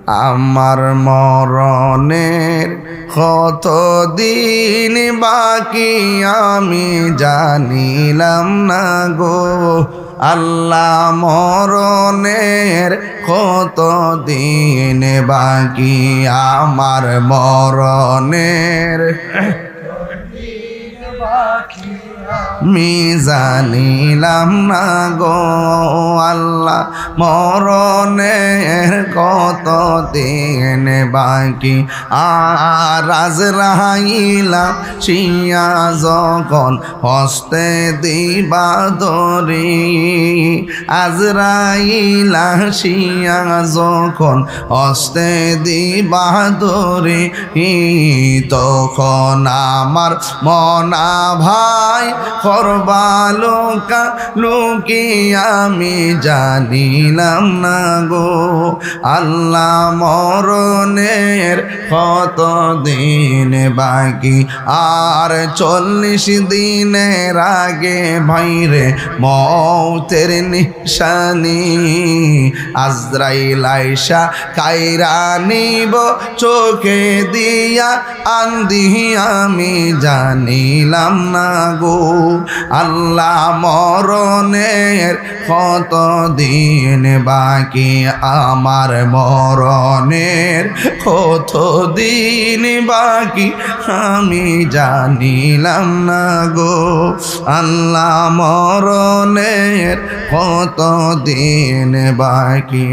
আমার মরণের কত দিন বাকি আমি জানিলাম না গো আল্লাহ মরণের কত দিন বাকি আমার মরণের আমি জানিলাম না গো আল্লাহ মরণের কত দিন বাকি আর আজরাইলা শিয়া যখন হস্তে দিবা দরি আজরাইলা শিয়া যখন হস্তে দিবা দরি তখন আমার মনা ভাই করবালোকা লোকে আমি জানিলাম না গো আল্লাহ মরণের কত দিন বাকি আর 40 দিনের আগে ভাইরে মৌতের নিশানি আজরাইল আইসা কাইরা নিব চোখে দিয়া আন্দি আমি জানিলাম না গো আল্লাহ মরণের কত দিন বাকি আমার মরণের কত দিন বাকি আমি জানিলাম না গো আল্লাহ মরণের কত দিন বাকি।